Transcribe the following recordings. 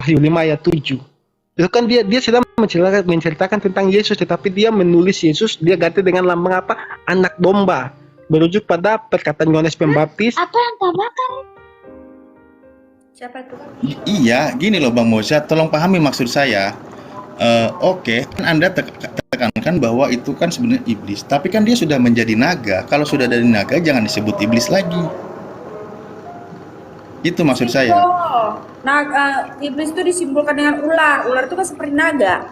Wahyu 5 ayat 7. Itu kan dia sedang menceritakan tentang Yesus, tetapi dia menulis Yesus, dia ganti dengan lambang apa? Anak domba. Merujuk pada perkataan Yohanes Pembaptis. Apa yang kau makan? Siapa itu? Iya, gini loh Bang Moza, tolong pahami maksud saya. Oke, kan Anda tekankan bahwa itu kan sebenarnya iblis, tapi kan dia sudah menjadi naga. Kalau sudah dari naga, jangan disebut iblis lagi. Itu maksud saya. Iblis itu disimbolkan dengan ular. Ular itu kan seperti naga.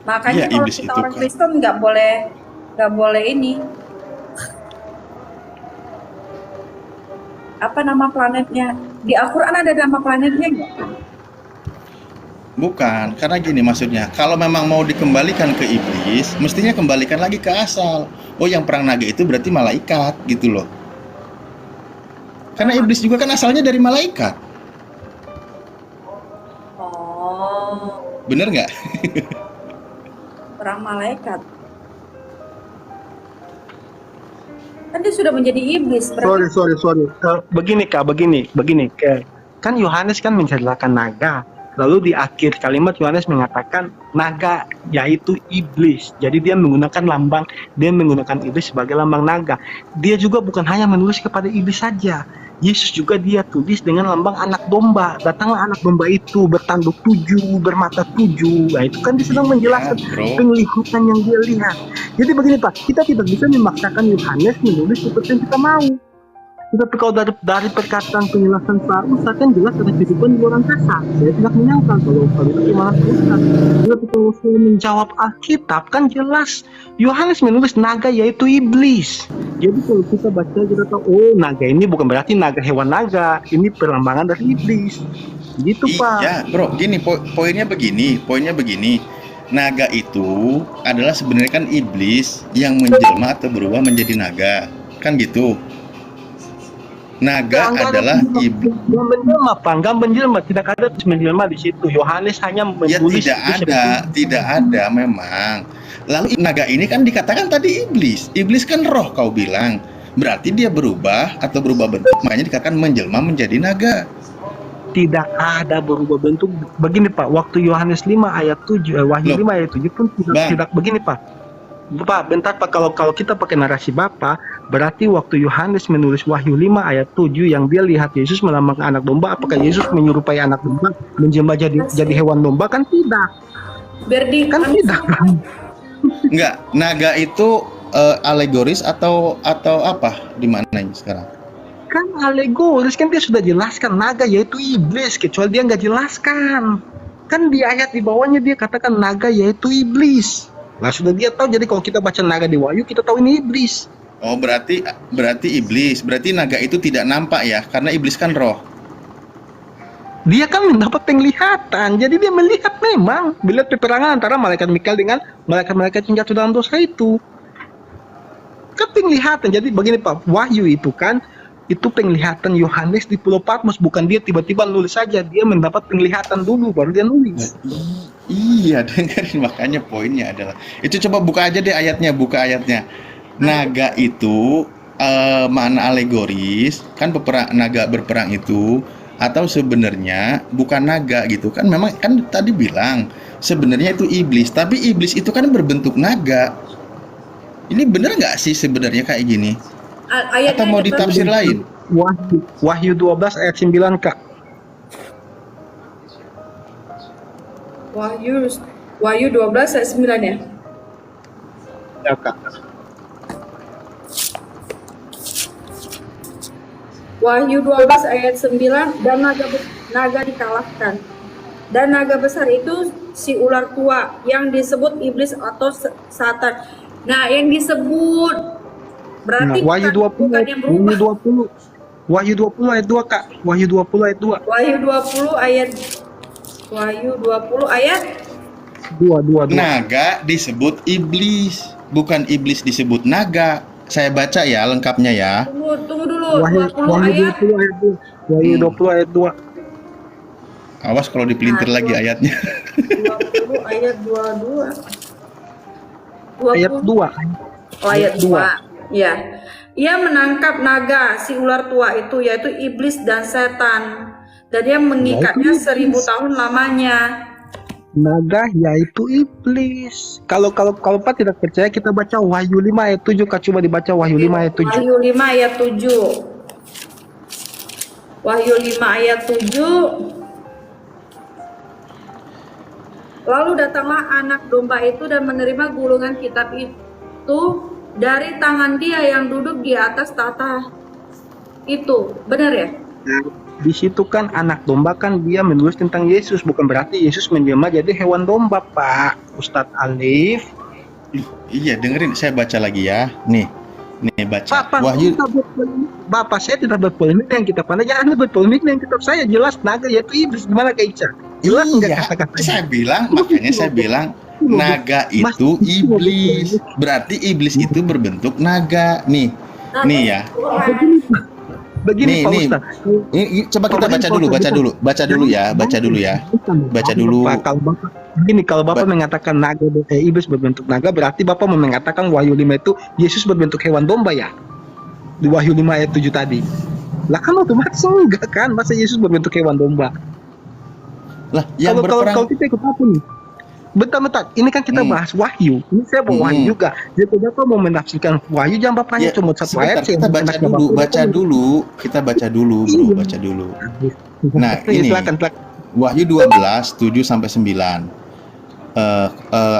Makanya Iya, kalau iblis kita itu orang kan. Kristen nggak boleh ini. Apa nama planetnya? Di Al-Quran ada nama planetnya nggak? Bukan, karena gini maksudnya, kalau memang mau dikembalikan ke iblis, mestinya kembalikan lagi ke asal. Oh, yang perang naga itu berarti malaikat, gitu loh. Karena iblis juga kan asalnya dari malaikat. Oh, Bener nggak? perang malaikat. Kan dia sudah menjadi iblis. Berarti Sorry. Begini. Kan Yohanes kan menceritakan naga. Lalu di akhir kalimat Yohanes mengatakan naga, yaitu iblis. Jadi dia menggunakan iblis sebagai lambang naga. Dia juga bukan hanya menulis kepada iblis saja. Yesus juga dia tulis dengan lambang anak domba. Datanglah anak domba itu bertanduk 7, bermata 7. Nah, itu kan dia sedang menjelaskan penglihatan yang dia lihat. Jadi begini Pak, kita tidak bisa memaksakan Yohanes menulis seperti yang kita mau. Tetapi kalau dari perkataan penjelasan Pak Ustaz kan jelas ada kehidupan di luar angkasa. Saya tidak menyangka kalau itu gimana Pak Ustaz. Tetapi kalau saya menjawab Alkitab kan jelas Yohanes menulis naga yaitu iblis. Jadi kalau kita baca kita tahu, oh naga ini bukan berarti naga hewan naga, ini perlambangan dari iblis. Gitu Pak. Iya, bro. Gini, poinnya begini. Naga itu adalah sebenarnya kan iblis yang menjelma atau berubah menjadi naga, kan gitu. Naga adalah iblis. Enggak menjelma, tidak ada menjelma di situ. Yohanes hanya menulis. Ya tidak ada memang. Lalu naga ini kan dikatakan tadi iblis. Iblis kan roh kau bilang. Berarti dia berubah atau berubah bentuk, makanya dikatakan menjelma menjadi naga. Tidak ada berubah bentuk. Begini Pak, waktu Yohanes 5 ayat 7, Wahyu 5 ayat 7 pun tidak begini Pak. Pak, bentar Pak, kalau kita pakai narasi Bapak, berarti waktu Yohanes menulis Wahyu 5 ayat 7 yang dia lihat Yesus melambangkan anak domba, apakah Yesus menyerupai anak domba menjelma jadi hewan domba? Kan tidak. Kan tidak kan? Enggak, naga itu alegoris atau apa? Di mana ini sekarang? Kan alegoris, kan dia sudah jelaskan naga yaitu iblis, kecuali dia nggak jelaskan. Kan di ayat di bawahnya dia katakan naga yaitu iblis. Nah sudah dia tahu, jadi kalau kita baca naga di Wahyu kita tahu ini iblis. Oh, berarti iblis. Berarti naga itu tidak nampak ya, karena iblis kan roh. Dia kan mendapat penglihatan, jadi dia melihat memang, melihat peperangan antara malaikat Mikael dengan malaikat-malaikat yang jatuh dalam dosa itu. Kan penglihatan, jadi begini Pak, Wahyu itu kan, itu penglihatan Yohanes di Pulau Patmos, bukan dia tiba-tiba nulis saja, dia mendapat penglihatan dulu, baru dia nulis. Iya, dengerin, makanya poinnya adalah, itu coba buka aja deh ayatnya, Naga itu mana alegoris, kan naga berperang itu, atau sebenarnya bukan naga gitu kan? Memang kan tadi bilang sebenarnya itu iblis, tapi iblis itu kan berbentuk naga. Ini bener nggak sih sebenarnya kayak gini? Atau mau ditafsir lain? Wahyu 12 ayat 9 Kak. Wahyu 12 ayat 9 ya? Ya Kak. Wahyu 12 ayat 9, dan naga dikalahkan. Dan naga besar itu si ular tua yang disebut iblis atau Satan. Nah, yang disebut berarti Wahyu 20 bukan yang berubah. Wahyu 20 ayat 2 Kak. Wahyu 20 ayat 2. Wahyu 20 ayat 2. Naga disebut iblis, bukan iblis disebut naga. Saya baca ya lengkapnya ya. Tunggu dulu. Wahyu 20 ayat 2. Wahyu 20 ayat 2. Awas kalau dipelintir lagi ayatnya. 20 ayat 22. Ayat 2. Ayat 2. Ya. Ia menangkap naga, si ular tua itu, yaitu iblis dan setan. Dan dia mengikatnya Yaitu 1000 tahun lamanya. naga yaitu iblis. Kalau Pak tidak percaya, kita baca Wahyu 5 ayat 7. Kak, coba dibaca Wahyu 5 ayat 7. Wahyu 5 ayat 7. Wahyu 5 ayat 7. Lalu datanglah anak domba itu dan menerima gulungan kitab itu dari tangan dia yang duduk di atas tahta itu. Benar ya? Di situ kan anak domba kan dia menulis tentang Yesus, bukan berarti Yesus menjelma jadi hewan domba, Pak Ustadz Alif. Iya, dengerin saya baca lagi ya. Nih baca. Bapak, Wahyu Bapak, saya tidak berpolemik dengan kitab Anda, jangan Anda berpolemik dengan kitab saya. Jelas naga yaitu iblis. Gimana Kak Ica? Jelas enggak Iya, kata-katanya? makanya saya bilang naga itu iblis. Berarti iblis itu berbentuk naga. Nih ya. Begini Pak Nih. Ustadz. Ini coba kita baca dulu ya. Baca dulu. Kalau Bapak mengatakan naga iblis berbentuk naga, berarti Bapak mau mengatakan Wahyu 5 itu Yesus berbentuk hewan domba ya? Di Wahyu 5 ayat 7 tadi. Lah kan otomatis enggak kan? Masa Yesus berbentuk hewan domba? Lah, yang berperang Kalau kita ikut apa nih? Bentar, ini kan kita bahas Wahyu. Ini saya mau Wahyu juga. Jadi Bapak mau menafsirkan Wahyu, jangan Bapaknya cuma satu sebentar, ayat. kita baca dulu, bro, baca dulu. Nah, ini silakan. Wahyu 12 7 sampai 9.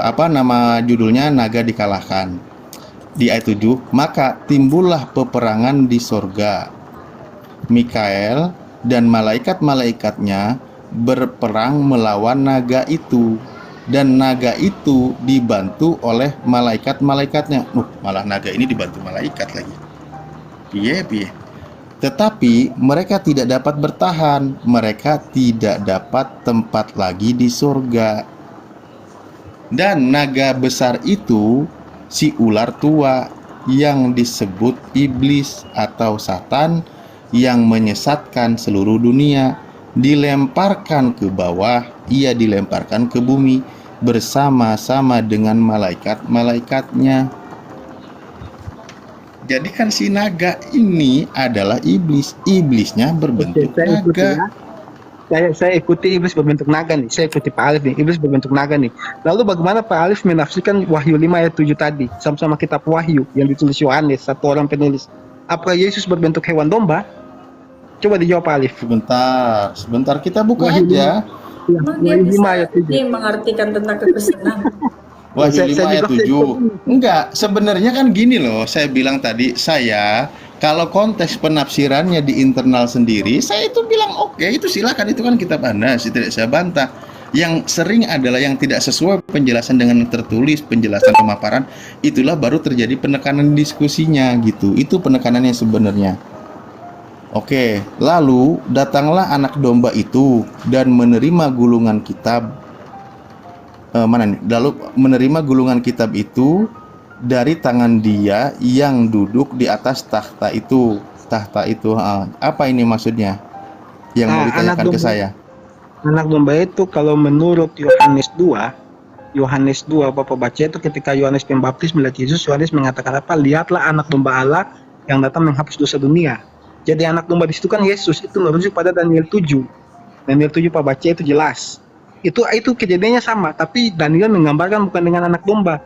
Apa nama judulnya? Naga dikalahkan. Di ayat 7, maka timbullah peperangan di sorga. Mikael dan malaikat-malaikatnya berperang melawan naga itu, dan naga itu dibantu oleh malaikat-malaikatnya. Malah naga ini dibantu malaikat lagi. Piye. Tetapi mereka tidak dapat bertahan, mereka tidak dapat tempat lagi di surga. Dan naga besar itu si ular tua yang disebut iblis atau Satan, yang menyesatkan seluruh dunia, dilemparkan ke bawah, ia dilemparkan ke bumi bersama-sama dengan malaikat-malaikatnya. Jadi kan si naga ini adalah iblisnya berbentuk naga. Saya ikuti iblis berbentuk naga nih. Saya ikuti Pak Alif nih, iblis berbentuk naga nih. Lalu bagaimana Pak Alif menafsirkan Wahyu 5 ayat 7 tadi, sama-sama kitab Wahyu yang ditulis Yohanes, satu orang penulis. Apakah Yesus berbentuk hewan domba? Coba dijawab Pak Alif. Sebentar kita buka Wahyu aja. Emang dia Wahyu 5 bisa ayat 7. ini mengartikan tentang kekristenan. Wahyu 5 Saya ayat juga 7. Enggak, sebenarnya kan gini loh, saya bilang tadi, kalau konteks penafsirannya di internal sendiri, saya itu bilang oke, itu silakan, itu kan kitab Anda, tidak saya bantah. Yang sering adalah yang tidak sesuai penjelasan dengan tertulis, penjelasan pemaparan, itulah baru terjadi penekanan diskusinya gitu. Itu penekanannya sebenarnya. Oke, lalu datanglah anak domba itu dan menerima gulungan kitab. Lalu menerima gulungan kitab itu dari tangan dia yang duduk di atas tahta itu. Apa ini maksudnya? Yang mau ditanyakan ke saya. Anak domba itu kalau menurut Yohanes 2 Bapak baca itu ketika Yohanes Pembaptis melihat Yesus, Yohanes mengatakan apa? Lihatlah anak domba Allah yang datang menghapus dosa dunia. Jadi anak domba di situ kan Yesus, itu merujuk pada Daniel 7. Daniel 7 Pak baca itu jelas. Itu kejadiannya sama, tapi Daniel menggambarkan bukan dengan anak domba.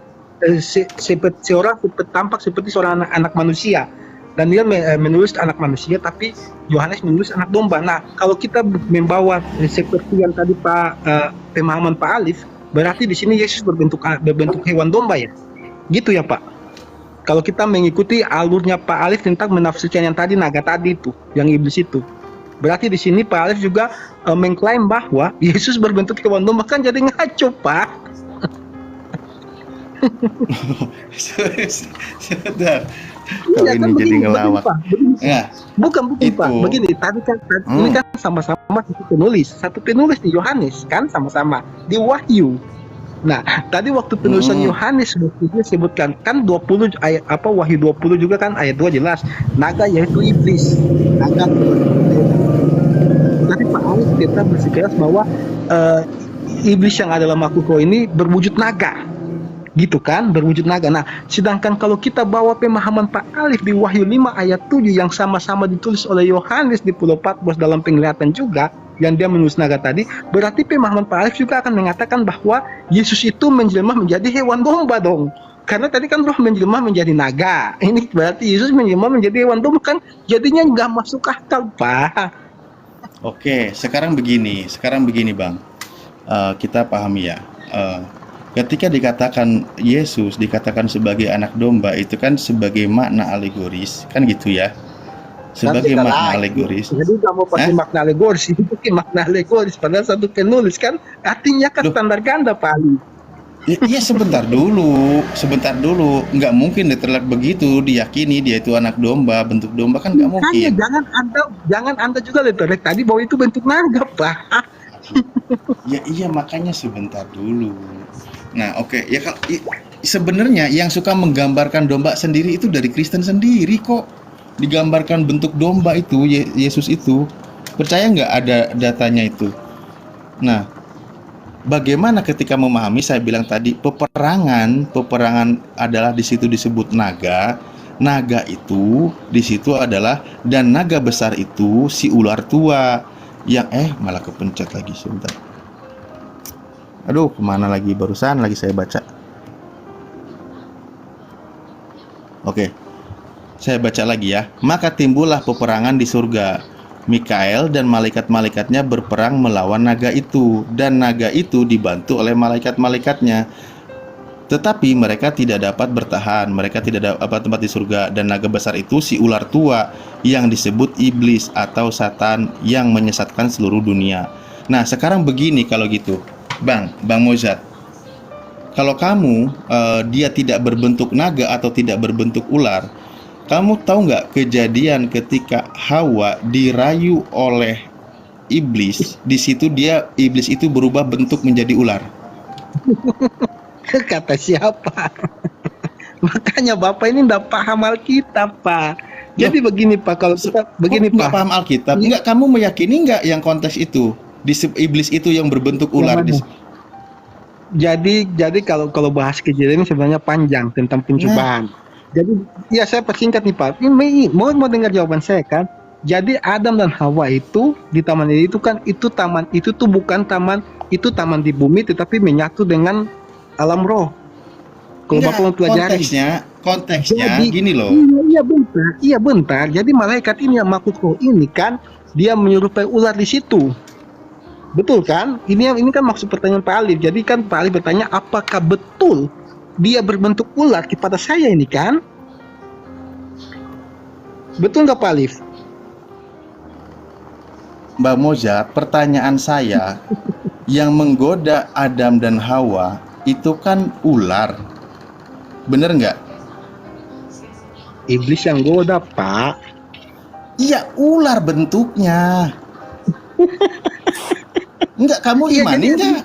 Tampak seperti seorang anak manusia. Daniel menulis anak manusia, tapi Yohanes menulis anak domba. Nah, kalau kita membawa seperti yang tadi pemahaman Pak Alif, berarti di sini Yesus berbentuk hewan domba ya, gitu ya Pak. Kalau kita mengikuti alurnya Pak Alif tentang menafsirkan yang tadi naga tadi itu, yang iblis itu, berarti di sini Pak Alif juga mengklaim bahwa Yesus berbentuk hewan domba, kan jadi ngaco Pak. Sebentar. Kalau ini jadi ngelawak. Bukan Pak. Begini, tadi kan ini kan sama-sama satu penulis di Yohanes kan, sama-sama di Wahyu. Nah, tadi waktu penulisan Yohanes dia sebutkan kan 20 ayat Wahyu 20 juga kan ayat 2 jelas naga yaitu iblis. Naga. Tadi Pak Alif kita bersikeras bahwa iblis yang adalah makhluk roh ini berwujud naga. Gitu kan, berwujud naga. Nah, sedangkan kalau kita bawa pemahaman Pak Alif di Wahyu 5 ayat 7 yang sama-sama ditulis oleh Yohanes di Pulau Patmos dalam penglihatan juga, yang dia mengutus naga tadi, berarti pemahaman Pak Alif juga akan mengatakan bahwa Yesus itu menjelma menjadi hewan domba dong. Karena tadi kan roh menjelma menjadi naga. Ini berarti Yesus menjelma menjadi hewan domba kan, jadinya nggak masuk akal, Pak. Oke, sekarang begini Bang. Kita pahami ya. Ketika dikatakan Yesus dikatakan sebagai anak domba, itu kan sebagai makna alegoris, kan gitu ya? Sebagai Nanti makna salah. alegoris. Jadi nggak mau pakai makna alegoris, itu pakai makna alegoris. Padahal satu penulis kan artinya kan Loh. standar ganda, Pak Ali. Iya, sebentar dulu, nggak mungkin diterlihat begitu diyakini dia itu anak domba, bentuk domba kan nggak Makanya mungkin. jangan anda juga lihat tadi bahwa itu bentuk naga, Pak. Ya iya, makanya sebentar dulu. Nah, oke, ya kalau sebenarnya yang suka menggambarkan domba sendiri itu dari Kristen sendiri kok. Digambarkan bentuk domba itu Yesus itu. Percaya nggak ada datanya itu? Nah, bagaimana ketika memahami, saya bilang tadi peperangan adalah di situ disebut naga. Naga itu di situ adalah, dan naga besar itu si ular tua yang malah kepencet lagi sebentar. Aduh, kemana lagi, barusan lagi saya baca. Oke, saya baca lagi ya. Maka timbullah peperangan di surga. Mikael dan malaikat-malaikatnya berperang melawan naga itu, dan naga itu dibantu oleh malaikat-malaikatnya. Tetapi mereka tidak dapat bertahan, mereka tidak dapat tempat di surga. Dan naga besar itu si ular tua yang disebut iblis atau Satan yang menyesatkan seluruh dunia. Nah, sekarang begini kalau gitu, Bang Mozart. Kalau kamu dia tidak berbentuk naga atau tidak berbentuk ular, kamu tahu nggak kejadian ketika Hawa dirayu oleh iblis? Di situ iblis itu berubah bentuk menjadi ular. Kata siapa? Makanya Bapak ini nggak paham Alkitab, Pak. Jadi begini, Pak, kalau kita begini, nggak Pak. paham Alkitab? Nggak, kamu meyakini nggak yang konteks itu? Iblis itu yang berbentuk ular. Jadi kalau bahas kejadian ini sebenarnya panjang tentang pencobaan. Jadi ya saya persingkat nih, Pak. Ini mau dengar jawaban saya kan? Jadi Adam dan Hawa itu di taman itu kan, itu taman itu tuh bukan taman, itu taman di bumi tetapi menyatu dengan alam roh. Kalau Bapak mau pelajari konteksnya jadi, gini loh. Iya bentar. Jadi malaikat ini yang makhluk roh ini kan, dia menyerupai ular di situ. Betul kan? Ini kan maksud pertanyaan Pak Alif. Jadi kan Pak Alif bertanya apakah betul dia berbentuk ular kepada saya ini kan? Betul nggak Pak Alif? Mbak Mozart, pertanyaan saya yang menggoda Adam dan Hawa itu kan ular, bener nggak? Iblis yang goda, Pak. Iya, ular bentuknya. Enggak, kamu imani enggak?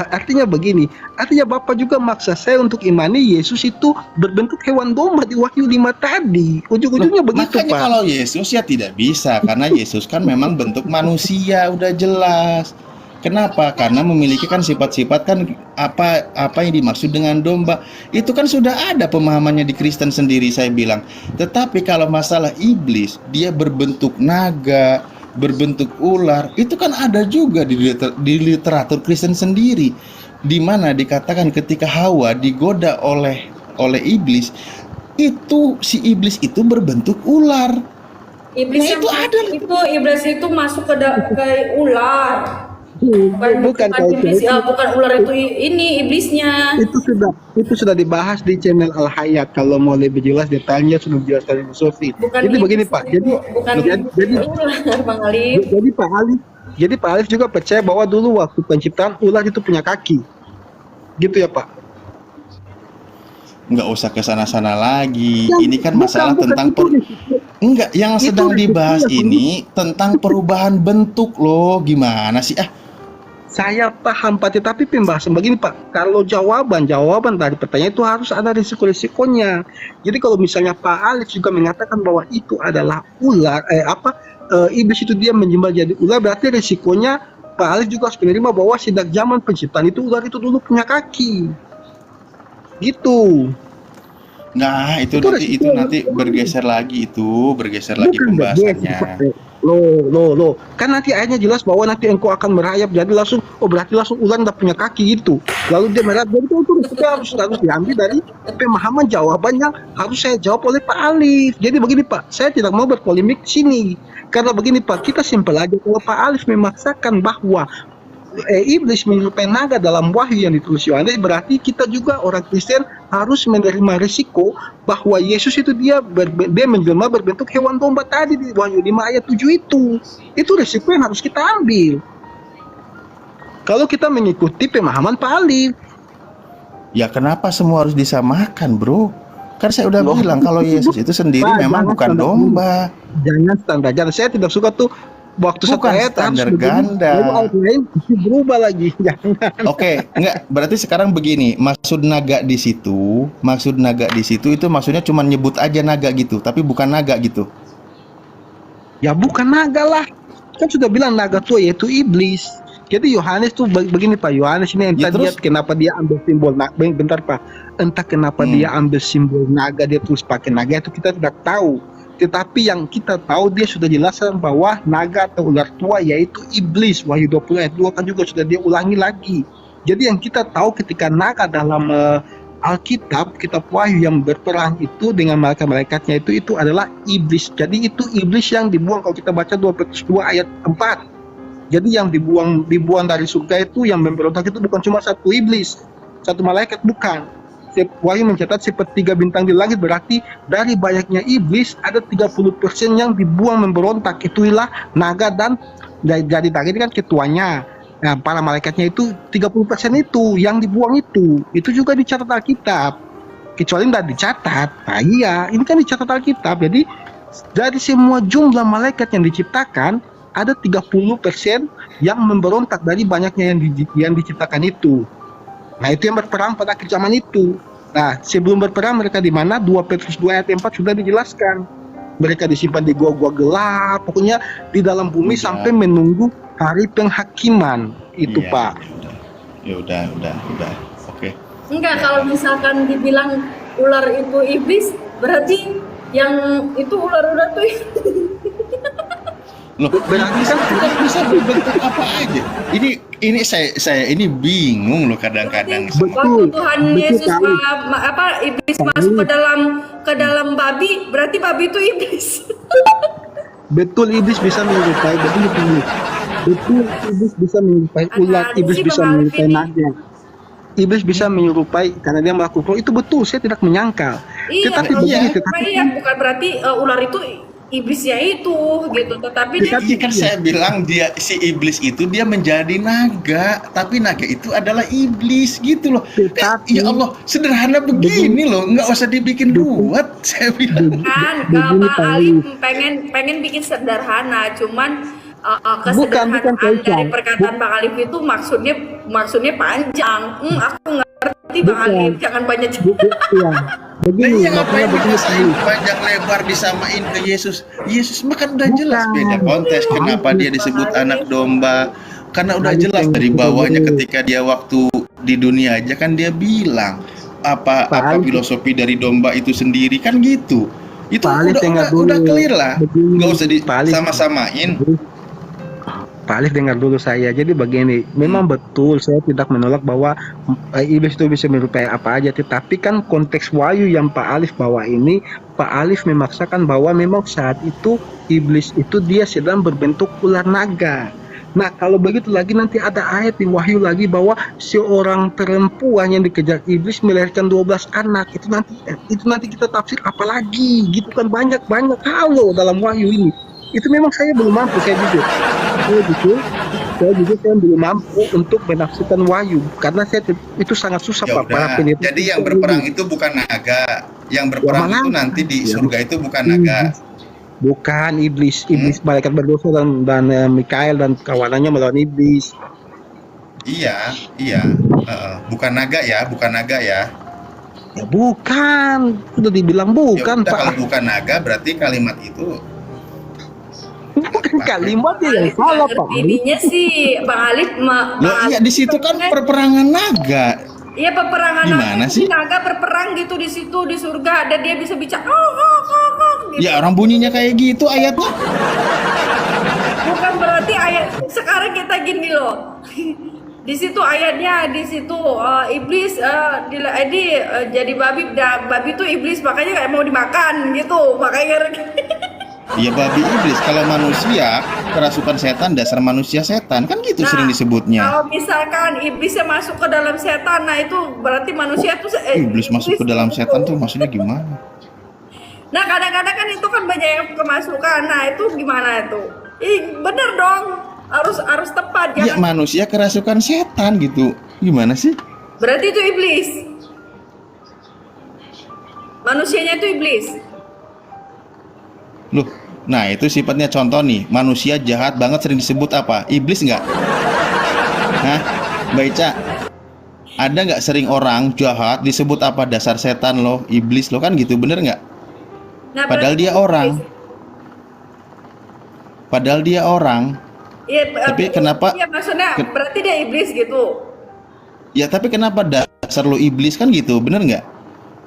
Artinya begini, artinya Bapak juga maksa saya untuk imani Yesus itu berbentuk hewan domba di Wahyu 5 tadi. Ujung-ujungnya begitu, makanya Pak. Kalau Yesus ya tidak bisa, karena Yesus kan memang bentuk manusia, udah jelas. Kenapa? Karena memiliki kan sifat-sifat kan apa yang dimaksud dengan domba. Itu kan sudah ada pemahamannya di Kristen sendiri, saya bilang. Tetapi kalau masalah iblis, dia berbentuk naga, berbentuk ular, itu kan ada juga di literatur Kristen sendiri, di mana dikatakan ketika Hawa digoda oleh iblis, itu si iblis itu berbentuk ular. Iblis itu ada. Iblis itu masuk ke ular. Bukan iblis, bukan ular itu, ini iblisnya. Itu sudah dibahas di channel Al Hayat. Kalau mau lebih jelas detailnya sudah dijelaskan Ibu Sofi. Jadi begini Pak. Jadi Pak Alif juga percaya bahwa dulu waktu penciptaan ular itu punya kaki. Gitu ya Pak? Nggak usah ke sana-sana lagi. Ini kan masalah tentang enggak, yang sedang dibahas ini tentang perubahan bentuk loh. Gimana sih? Saya paham Pak, tetapi pembahasan begini Pak, kalau jawaban dari pertanyaan itu harus ada risiko-risikonya. Jadi kalau misalnya Pak Alif juga mengatakan bahwa itu adalah ular, iblis itu dia menjembal jadi ular, berarti risikonya Pak Alif juga harus menerima bahwa sejak zaman penciptaan itu ular itu dulu punya kaki. Gitu. Nah, itu nanti bergeser lagi pembahasannya. Loh. Kan nanti ayatnya jelas bahwa nanti engkau akan merayap. Jadi langsung, berarti langsung ular udah punya kaki itu. Lalu dia merayap. Jadi itu harus diambil dari pemahaman jawaban yang harus saya jawab oleh Pak Alif. Jadi begini Pak, saya tidak mau berpolemik di sini. Karena begini Pak, kita simpel aja. Kalau Pak Alif memaksakan bahwa iblis menyerupai naga dalam wahyu yang ditulis Yohanes, berarti kita juga orang Kristen harus menerima risiko bahwa Yesus itu dia menjelma berbentuk hewan domba tadi di Wahyu 5 ayat 7 itu. Itu risiko yang harus kita ambil. Kalau kita mengikuti pemahaman Pak Alif. Ya kenapa semua harus disamakan, bro? Kan saya udah Loh, bilang kalau Yesus itu sendiri Pak, memang jangan bukan standar domba. Jangan standar. Saya tidak suka tuh waktu satu Bukan ayat harus standar begini, ganda. lalu ayat lain berubah lagi. Jangan. Oke, enggak. Berarti sekarang begini, maksud naga di situ itu maksudnya cuma nyebut aja naga gitu, tapi bukan naga gitu. Ya bukan naga lah. Kan sudah bilang naga tua yaitu iblis. Jadi Yohanes tuh begini Pak, Yohanes ini entah Ya, dia terus? kenapa dia ambil simbol naga. Bentar Pak, entah kenapa dia ambil simbol naga, dia tulis pakai naga itu kita tidak tahu. Tetapi yang kita tahu dia sudah jelaskan bahwa naga atau ular tua yaitu iblis. Wahyu 20 ayat 2 kan juga sudah dia ulangi lagi. Jadi yang kita tahu ketika naga dalam Alkitab, kitab Wahyu yang berperang itu dengan malaikat-malaikatnya itu adalah iblis. Jadi itu iblis yang dibuang kalau kita baca 2 Petrus 2 ayat 4. Jadi yang dibuang dari surga itu yang memberontak itu bukan cuma satu iblis, satu malaikat, bukan. Wahyu mencatat sepertiga bintang di langit, berarti dari banyaknya iblis ada 30% yang dibuang memberontak. Itulah naga dan jadi tadi kan ketuanya. Nah, para malaikatnya itu 30% itu yang dibuang itu juga dicatat Alkitab. Kecuali tidak dicatat. Nah iya, ini kan dicatat Alkitab. Jadi dari semua jumlah malaikat yang diciptakan ada 30% yang memberontak dari banyaknya yang diciptakan itu. Nah itu yang berperang pada akhir zaman itu. Nah sebelum berperang mereka di mana? 2 Petrus 2 ayat 4 sudah dijelaskan. Mereka disimpan di gua-gua gelap, pokoknya di dalam bumi sampai menunggu hari penghakiman itu Iya, Pak. Ya udah. Oke. Enggak, kalau misalkan dibilang ular itu iblis, berarti yang itu ular-ular tuh Loh, berarti kan tidak bisa berbentuk apa aja. Ini saya ini bingung loh kadang-kadang. waktu Tuhan Yesus sekali. iblis masuk ke dalam babi, berarti babi itu iblis. Betul, iblis bisa menyerupai, betul iblis bisa menyerupai ular, iblis si bisa Bang Alif menyerupai ini. naga. Iblis bisa menyerupai karena dia melakukan itu, betul, saya tidak menyangkal. Iya, Tetapi bukan berarti ular itu iblisnya itu gitu, tetapi dia Iya kan saya bilang si iblis itu dia menjadi naga, tapi naga itu adalah iblis gitu loh. Ya Allah, sederhana begini loh, nggak usah dibikin ruwet. Saya bilang. kan kalau Pak Alif pengen bikin sederhana, cuman kesederhanaan dari perkataan Bang Alif itu maksudnya panjang. Aku ngerti Bang Alif, jangan banyak Begini, Iya, ngapain begini dikasain panjang lebar disamain ke Yesus? Yesus mah kan udah jelas beda konteks. Kenapa dia disebut anak domba? Karena udah jelas dari bawahnya ketika dia waktu di dunia aja kan dia bilang apa filosofi dari domba itu sendiri kan gitu. Itu udah clear lah. Nggak usah disama-samain. Pak Alif dengar dulu saya. Jadi begini, memang betul saya tidak menolak bahwa iblis itu bisa menyerupai apa aja, tetapi kan konteks Wahyu yang Pak Alif bawa ini, Pak Alif memaksakan bahwa memang saat itu iblis itu dia sedang berbentuk ular naga. Nah kalau begitu lagi nanti ada ayat di Wahyu lagi bahwa seorang perempuan yang dikejar iblis melahirkan 12 anak. Itu nanti kita tafsir apa lagi? Gitu kan banyak halo dalam Wahyu ini. Itu memang saya belum mampu, saya jujur saya belum mampu untuk menafsirkan Wahyu karena itu sangat susah Pak. Jadi yang berperang itu bukan naga, yang berperang itu nanti di surga itu bukan naga, bukan iblis malaikat berdosa dan Mikael dan kawanannya melawan iblis. Iya, bukan naga ya. Ya bukan, sudah dibilang bukan ya, Pak. Kalau bukan naga berarti kalimat itu bukan kalimatnya yang salah Pak. Ininya sih Bang Alif iya di situ kan perperangan naga. Iya, peperangan gimana sih? Naga berperang gitu di situ di surga, ada dia bisa bicara. Gitu. Ya orang bunyinya kayak gitu ayatnya. bukan berarti ayat sekarang kita gini loh. Di situ ayatnya, di situ iblis jadi babi, babi itu iblis makanya kayak mau dimakan gitu, makanya Ya babi iblis. Kalau manusia kerasukan setan, dasar manusia setan, kan gitu sering disebutnya. kalau misalkan iblisnya masuk ke dalam setan, nah itu berarti manusia tuh Iblis masuk ke dalam setan tuh maksudnya gimana? Nah kadang-kadang kan itu kan banyak yang kemasukan, nah itu gimana itu? Bener dong, harus tepat, Ya jangan. manusia kerasukan setan gitu. Gimana sih? Berarti itu iblis. Manusianya itu iblis. Loh, nah itu sifatnya contoh nih. Manusia jahat banget sering disebut apa? Iblis nggak? Hah? Mbak Ica, ada nggak sering orang jahat disebut apa? Dasar setan loh, iblis loh, kan gitu, bener nggak? Nah, Padahal berarti dia itu orang. iblis. Padahal dia orang. Iya, Tapi kenapa? Iya maksudnya berarti dia iblis gitu. Ya tapi kenapa dasar lo iblis, kan gitu, bener nggak?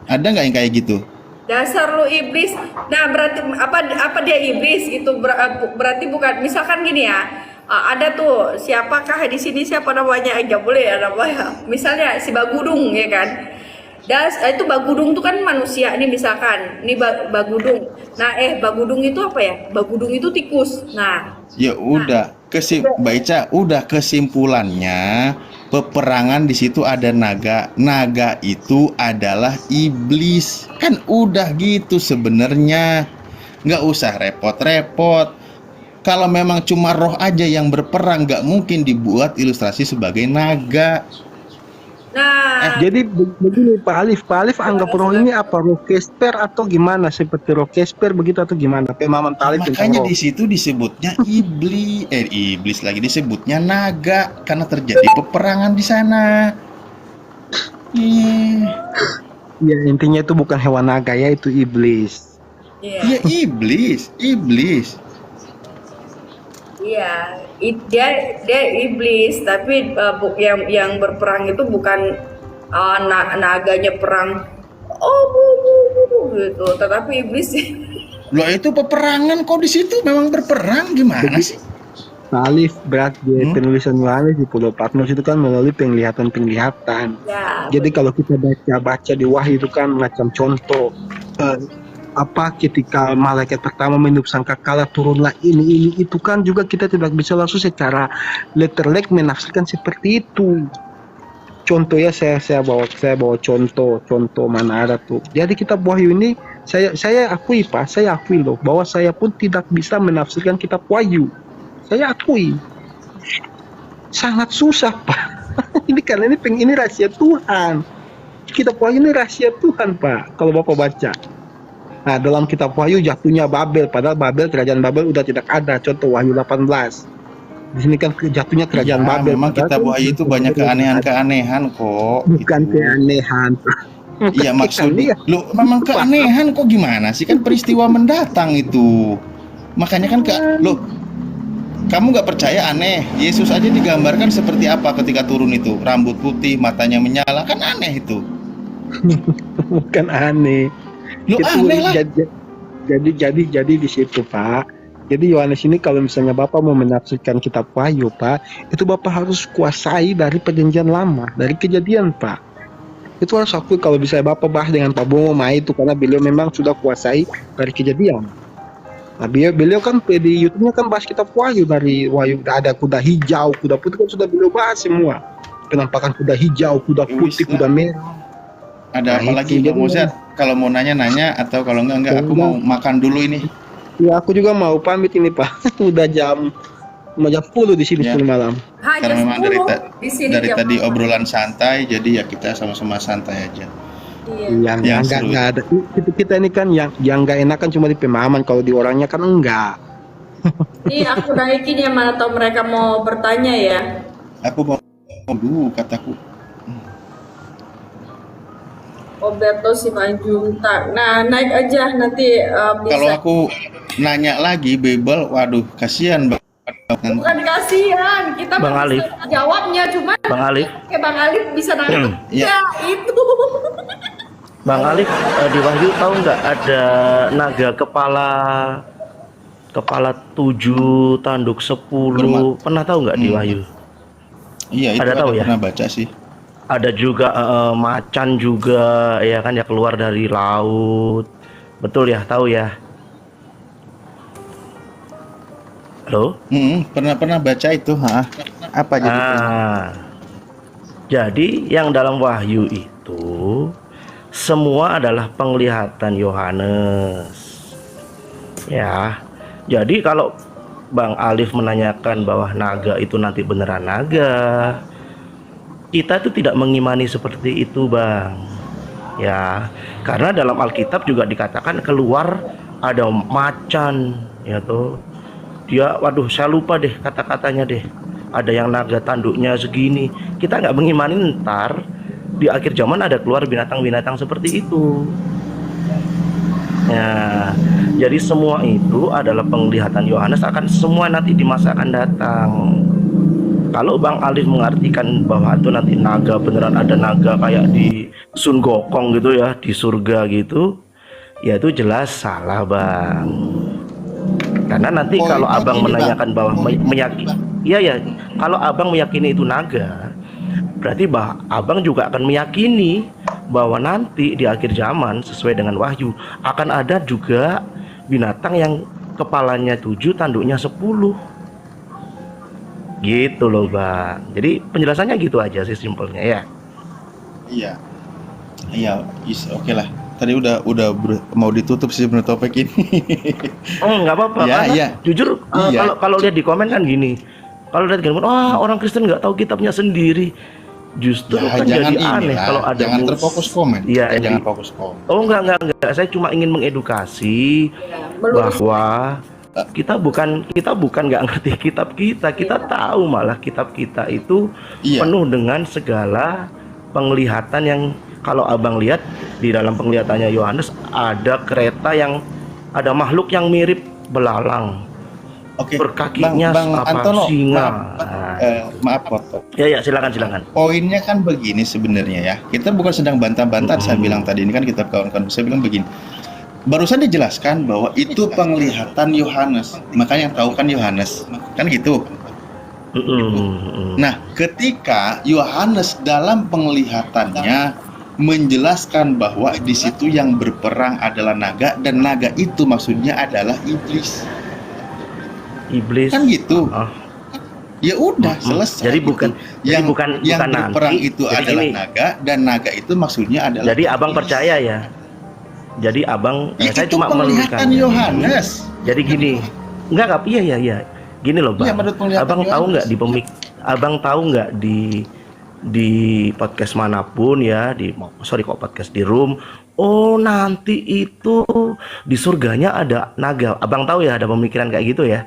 Ada nggak yang kayak gitu? Dasar lu iblis. Nah, berarti apa dia iblis gitu? Berarti bukan, misalkan gini ya. Ada tuh siapakah di sini, siapa namanya? Enggak boleh ya namanya. Misalnya si Bagudung ya kan. Itu Bagudung tuh kan manusia nih, misalkan. Ini Bagudung. Nah, Bagudung itu apa ya? Bagudung itu tikus. Nah, Ya udah, Mbak Ica, udah kesimpulannya peperangan di situ ada naga. Naga itu adalah iblis. Kan udah gitu sebenarnya. Nggak usah repot-repot. Kalau memang cuma roh aja yang berperang, nggak mungkin dibuat ilustrasi sebagai naga. nah, Jadi begini Pak Alif anggap roh ini apa, roh Kesper atau gimana, seperti roh Kesper begitu atau gimana? Pemahaman Pak Alif tentang Makanya roh. di situ disebutnya iblis lagi disebutnya naga karena terjadi peperangan di sana. Ya intinya itu bukan hewan naga ya, itu iblis. iya. Ya iblis. Iya, dia iblis, tapi yang berperang itu bukan naganya perang. Oh, gitu. Tetapi iblis Loh itu peperangan kok di situ memang berperang, gimana sih? Pak Alif berat di penulisan Yohanes di Pulau Patmos itu kan melalui penglihatan. ya. Jadi kalau kita baca di Wahyu itu kan macam contoh ketika malaikat pertama meniup sangkakala turunlah ini itu kan juga kita tidak bisa langsung secara letterlek menafsirkan seperti itu. Contoh ya, saya bawa contoh mana ada tuh. Jadi kitab Wahyu ini saya akui loh bahwa saya pun tidak bisa menafsirkan kitab Wahyu. Saya akui sangat susah Pak. Ini karena ini rahasia Tuhan. Kitab Wahyu ini rahasia Tuhan Pak. Kalau Bapak baca. Nah, dalam kitab Wahyu jatuhnya Babel, padahal kerajaan Babel udah tidak ada. Contoh Wahyu 18. Di sini kan jatuhnya kerajaan Babel. Memang kitab Wahyu itu banyak keanehan-keanehan kok. Bukan gitu. keanehan. Iya maksudnya, lo memang keanehan kok, gimana sih, kan peristiwa mendatang itu. Makanya kan kamu nggak percaya aneh. Yesus aja digambarkan seperti apa ketika turun itu, rambut putih, matanya menyala, kan aneh itu. Bukan aneh. Lo aneh lah. Jadi di situ Pak. Jadi Yohanes ini kalau misalnya Bapak mau menafsirkan kitab Wahyu Pak, itu Bapak harus kuasai dari perjanjian lama, dari kejadian Pak. Itu harus akui kalau bisa Bapak bahas dengan Pak Bongo Mai itu, karena beliau memang sudah kuasai dari kejadian. Nah, beliau kan di YouTube-nya kan bahas kitab Wahyu, dari Wahyu ada kuda hijau, kuda putih kan sudah beliau bahas semua. Penampakan kuda hijau, kuda putih, kuda merah. Ada apa lagi Bang Mozart? Kalau mau nanya atau kalau enggak aku mau makan dulu ini. Ya aku juga mau pamit ini Pak. Udah jam 10 di sini, 10 malam. Karena memang di sini dari jam tadi 4. obrolan santai, jadi ya kita sama-sama santai aja. Iya. Yang enggak ada. Kita ini kan yang enggak enak kan cuma di pemahaman, kalau di orangnya kan enggak. Ini aku naikin ya, mana tahu mereka mau bertanya ya. Aku mau dulu kataku. Roberto Simanjuntak. Nah, naik aja nanti bisa. Kalau aku nanya lagi Bebel, waduh kasihan banget. Bukan kasihan, kita Bang bisa Alif. jawabnya, cuma Bang Alif. Bang Alif bisa nangkep. Ya. Ya, itu. Bang Alif, di Wahyu tahu nggak ada naga kepala kepala 7, tanduk 10. Pernah tahu nggak di Wahyu? Iya, itu Ada tahu ya? pernah baca sih. Ada juga macan juga ya kan, ya keluar dari laut. Betul ya, tahu ya? Halo? Pernah baca itu, Apa jadi? Jadi yang dalam Wahyu itu semua adalah penglihatan Yohanes. Ya. Jadi kalau Bang Alif menanyakan bahwa naga itu nanti beneran naga, kita itu tidak mengimani seperti itu, Bang. Ya, karena dalam Alkitab juga dikatakan keluar ada macan, ya tuh. Dia, waduh, saya lupa deh kata-katanya deh. Ada yang naga tanduknya segini. Kita nggak mengimani ntar di akhir zaman ada keluar binatang-binatang seperti itu. Ya, jadi semua itu adalah penglihatan Yohanes akan semua nanti di masa akan datang. Kalau Bang Alif mengartikan bahwa itu nanti naga, beneran ada naga kayak di Sun Gokong gitu ya, di surga gitu, ya itu jelas salah, Bang. Karena nanti kalau Abang menanyakan bahwa meyakini, iya, kalau Abang meyakini itu naga, berarti Abang juga akan meyakini bahwa nanti di akhir zaman sesuai dengan Wahyu akan ada juga binatang yang kepalanya 7, tanduknya 10. Gitu loh, Bang. Jadi penjelasannya gitu aja sih simpelnya ya. Iya, oke lah. Tadi udah mau ditutup sih menurut topik ini. Oh, nggak apa-apa. Ya, karena iya. Jujur kalau lihat di komen kan gini. Kalau lihat di komen, orang Kristen nggak tahu kitabnya sendiri. Justru kan jadi aneh kalau ada jangan terfokus komen. Iya, jangan fokus komen. Oh, enggak. Saya cuma ingin mengedukasi bahwa kita bukan nggak ngerti kitab kita tahu malah kitab kita itu penuh dengan segala penglihatan yang kalau Abang lihat di dalam penglihatannya Yohanes ada kereta yang ada makhluk yang mirip belalang. Oke. Berkakinya Bang Antono, singa. maaf potong. Ya, silakan. Poinnya kan begini sebenarnya ya. Kita bukan sedang bantah-bantah. Saya bilang tadi ini kan kita kawan-kawan. Saya bilang begini. Barusan dijelaskan bahwa itu penglihatan Yohanes, makanya yang tahu kan Yohanes, kan gitu. Nah, ketika Yohanes dalam penglihatannya menjelaskan bahwa di situ yang berperang adalah naga dan naga itu maksudnya adalah iblis. Kan gitu. Ya udah selesai. Jadi bukan yang bukan berperang nanti. itu Jadi adalah gini, naga dan naga itu maksudnya adalah. Jadi Abang percaya ya? Jadi Abang, saya cuma penglihatan Yohanes. Jadi gini, enggak, iya. Gini loh, Bang. Abang tahu nggak Abang tahu nggak di podcast manapun ya, podcast di room. Oh, nanti itu di surganya ada naga. Abang tahu ya, ada pemikiran kayak gitu ya?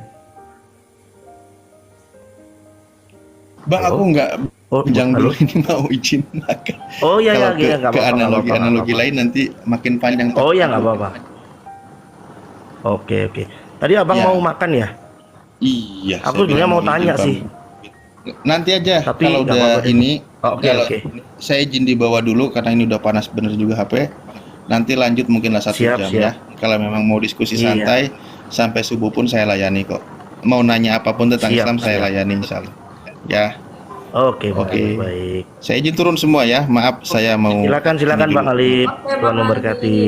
Bang, aku nggak dulu ini mau izin naga. Oh iya, ke analogi lain nanti makin panjang. Oh ya, nggak apa-apa. Oke. Tadi Abang mau makan ya? Iya. Aku sebenarnya mau tanya sih. Nanti aja. Tapi kalau udah ini, Oke. saya izin dibawa dulu karena ini udah panas bener juga HP. Nanti lanjut mungkinlah 1 jam ya. Kalau memang mau diskusi santai sampai subuh pun saya layani kok. Mau nanya apapun tentang Islam saya layani insyaallah. Ya. Oke. Baik. Saya izin turun semua ya. Maaf saya mau. Silakan Bang Alif. Tuhan memberkati.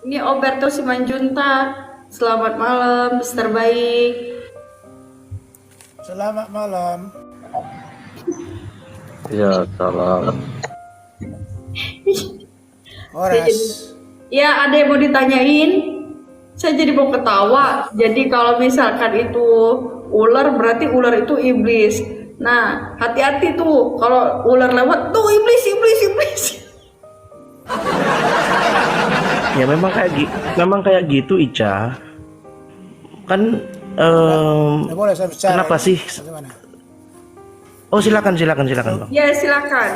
Ini Oberto Simanjuntak. Selamat malam, Mister Baik. Selamat malam. Ya, salam. Horas. Ya, ada yang mau ditanyain? Saya jadi mau ketawa. Jadi kalau misalkan itu ular, berarti ular itu iblis. Nah, hati-hati tuh kalau ular lewat tuh iblis. Ya memang kayak gitu Ica. Kan boleh saya bicara. kenapa sih? Bagaimana? Oh, silakan Bang. Ya, silakan.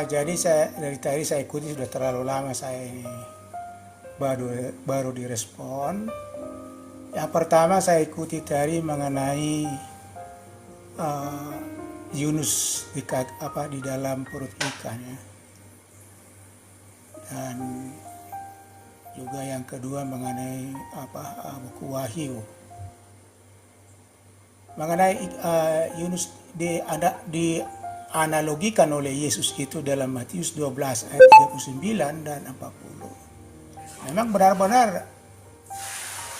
Jadi dari tadi saya ikuti sudah terlalu lama saya ini baru direspon. Yang pertama saya ikuti tadi mengenai Yunus di dalam perut ikan ya. Dan juga yang kedua mengenai buku Wahyu. Mengenai Yunus dianalogikan oleh Yesus itu dalam Matius 12 ayat 39 dan 40. Memang benar-benar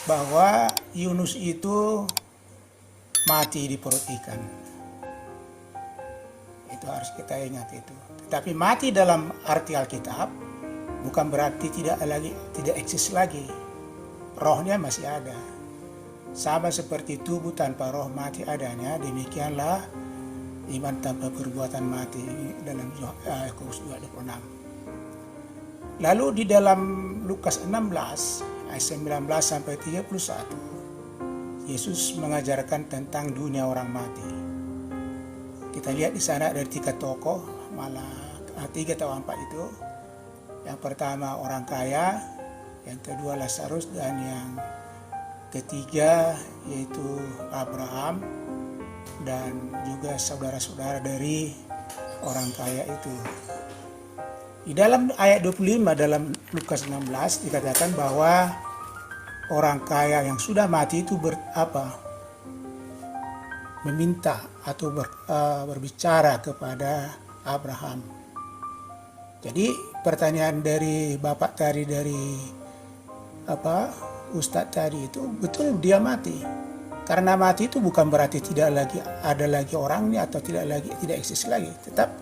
bahwa Yunus itu mati di perut ikan. Itu harus kita ingat itu. Tetapi mati dalam arti Alkitab bukan berarti tidak eksis lagi. Rohnya masih ada. Sama seperti tubuh tanpa roh mati adanya, demikianlah iman tanpa perbuatan mati dalam Yakobus 2:26. Lalu di dalam Lukas 16 ayat 19 sampai 31, Yesus mengajarkan tentang dunia orang mati. Kita lihat di sana ada 3 tokoh, malah 3 atau 4 itu. Yang pertama orang kaya, yang kedua Lazarus, dan yang ketiga yaitu Abraham dan juga saudara-saudara dari orang kaya itu. Di dalam ayat 25 dalam Lukas 16 dikatakan bahwa orang kaya yang sudah mati itu meminta atau berbicara kepada Abraham. Jadi pertanyaan dari Bapak tadi, dari Ustadz tadi itu, betul dia mati. Karena mati itu bukan berarti tidak lagi ada lagi orangnya atau tidak eksis lagi. Tetap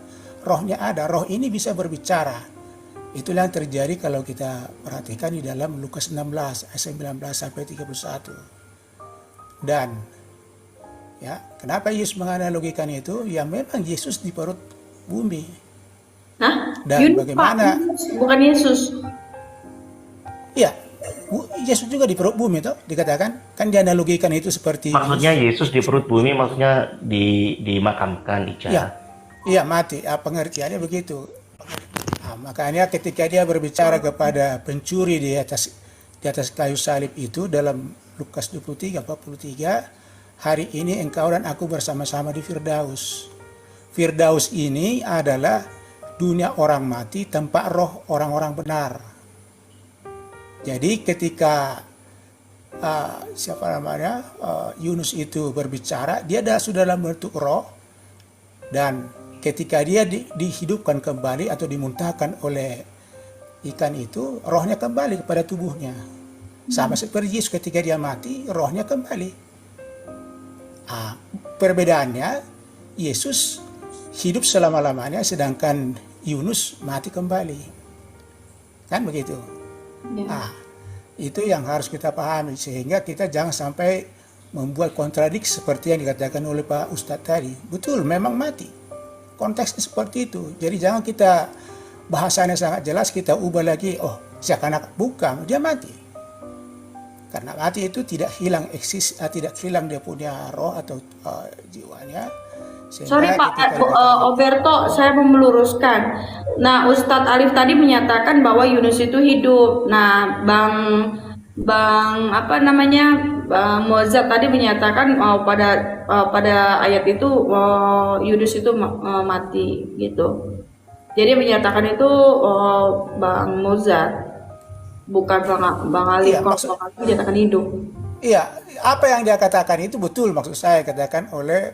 rohnya ada. Roh ini bisa berbicara. Itulah yang terjadi kalau kita perhatikan di dalam Lukas 16 ayat 19 sampai 31. Dan ya, kenapa Yesus menganalogikan itu? Ya memang Yesus di perut bumi. Nah, Dan bagaimana? Bukan Yesus. Ya, Yesus juga di perut bumi toh, dikatakan. Kan dianalogikan itu seperti Maksudnya Yesus di perut bumi, maksudnya dimakamkan, Ica. Iya, mati. Pengertiannya begitu. Makanya ketika dia berbicara kepada pencuri di atas kayu salib itu dalam Lukas 23:43, hari ini engkau dan aku bersama-sama di Firdaus. Firdaus ini adalah dunia orang mati, tempat roh orang-orang benar. Jadi ketika Yunus itu berbicara, dia sudah dalam bentuk roh, dan ketika dia dihidupkan kembali atau dimuntahkan oleh ikan itu, rohnya kembali kepada tubuhnya. Sama seperti Yesus ketika dia mati, rohnya kembali. Perbedaannya, Yesus hidup selama-lamanya, sedangkan Yunus mati kembali. Kan begitu? Ya. Itu yang harus kita pahami, sehingga kita jangan sampai membuat kontradiksi seperti yang dikatakan oleh Pak Ustadz tadi. Betul, memang mati. Konteksnya seperti itu. Jadi jangan kita bahasanya sangat jelas, kita ubah lagi, seakan-akan bukan, dia mati. Karena mati itu tidak hilang tidak hilang dia punya roh atau jiwanya. Sorry Pak Oberto, saya mau meluruskan. Nah, Ustadz Alif tadi menyatakan bahwa Yunus itu hidup. Nah, Bang Mozart tadi menyatakan pada ayat itu Yunus itu mati gitu. Jadi menyatakan itu Bang Mozart, bukan Bang Alif. Kalau Bang Alif menyatakan hidup. Iya, apa yang dia katakan itu betul, maksud saya katakan oleh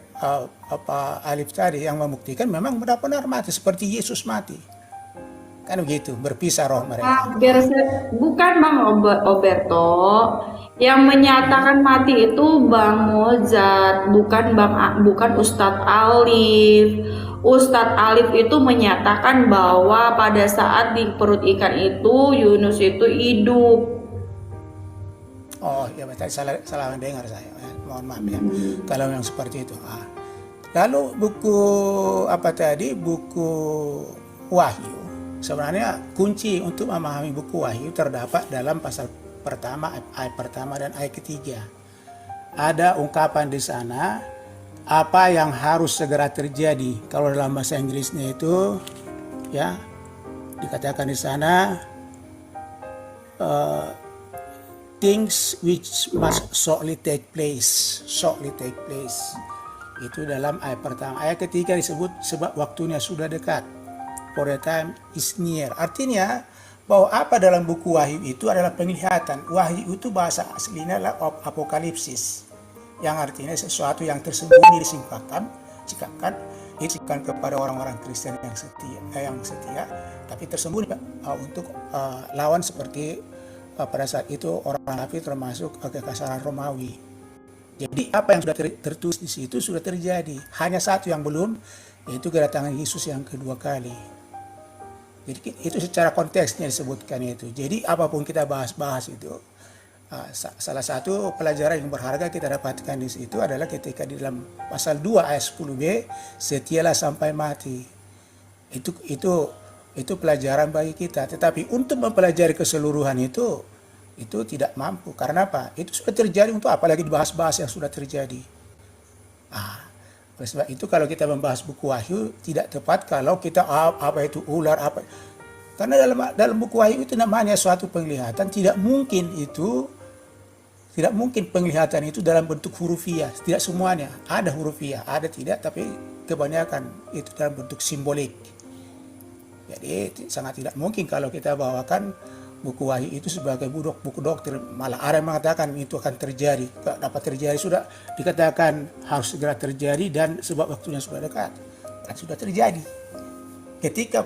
Alif tadi, yang membuktikan memang benar-benar mati seperti Yesus mati. Kan begitu, berpisah roh mereka. Bukan Bang Oberto, yang menyatakan mati itu Bang Mozart, bukan Ustadz Alif. Ustadz Alif itu menyatakan bahwa pada saat di perut ikan itu Yunus itu hidup. Oh ya, salah mendengar saya. Mohon maaf ya. Kalau yang seperti itu. Lalu buku buku Wahyu. Sebenarnya kunci untuk memahami buku Wahyu terdapat dalam pasal pertama, ayat pertama dan ayat ketiga. Ada ungkapan di sana apa yang harus segera terjadi. Kalau dalam bahasa Inggrisnya itu ya dikatakan di sana things which must shortly take place. Itu dalam ayat pertama. Ayat ketiga disebut sebab waktunya sudah dekat. For the time is near. Artinya bahwa apa dalam buku Wahyu itu adalah penglihatan. Wahyu itu bahasa aslinya adalah apokalipsis, yang artinya sesuatu yang tersembunyi disingkapkan kepada orang-orang Kristen yang setia, tapi tersembunyi untuk lawan seperti pada saat itu orang kafir termasuk kekaisaran Romawi. Jadi apa yang sudah tertulis di situ sudah terjadi. Hanya satu yang belum, yaitu kedatangan Yesus yang kedua kali. Jadi itu secara konteksnya disebutkan itu. Jadi apapun kita bahas itu, salah satu pelajaran yang berharga kita dapatkan di situ adalah ketika di dalam pasal 2 ayat 10b, setialah sampai mati. Itu pelajaran bagi kita. Tetapi untuk mempelajari keseluruhan itu tidak mampu. Karena apa? Itu sudah terjadi, untuk apalagi dibahas-bahas yang sudah terjadi. Oleh sebab itu kalau kita membahas buku Wahyu tidak tepat kalau kita apa itu ular apa. Karena dalam buku Wahyu itu namanya suatu penglihatan, tidak mungkin penglihatan itu dalam bentuk hurufiah. Tidak semuanya. Ada hurufiah, ada tidak, tapi kebanyakan itu dalam bentuk simbolik. Jadi sangat tidak mungkin kalau kita bawakan buku Wahyu itu sebagai buku doktrin. Malah ada yang mengatakan itu akan terjadi, dapat terjadi, sudah dikatakan harus segera terjadi dan sebab waktunya sudah dekat. Dan sudah terjadi. Ketika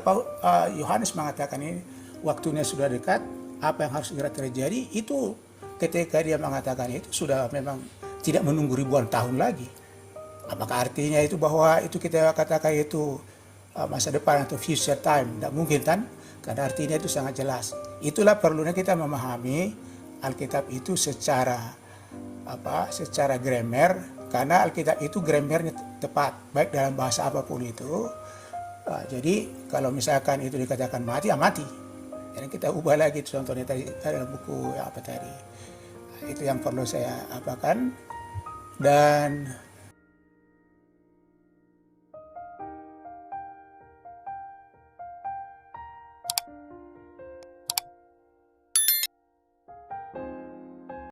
Yohanes mengatakan ini waktunya sudah dekat, apa yang harus segera terjadi, itu ketika dia mengatakan itu sudah memang tidak menunggu ribuan tahun lagi. Apakah artinya itu bahwa itu kita katakan itu masa depan atau future time? Tidak mungkin kan? Karena artinya itu sangat jelas. Itulah perlunya kita memahami Alkitab itu secara grammar, karena Alkitab itu grammarnya tepat baik dalam bahasa apapun itu. Jadi kalau misalkan itu dikatakan mati, ya mati. Jadi kita ubah lagi contohnya tadi dalam buku apa tadi. Itu yang perlu saya apakan. Dan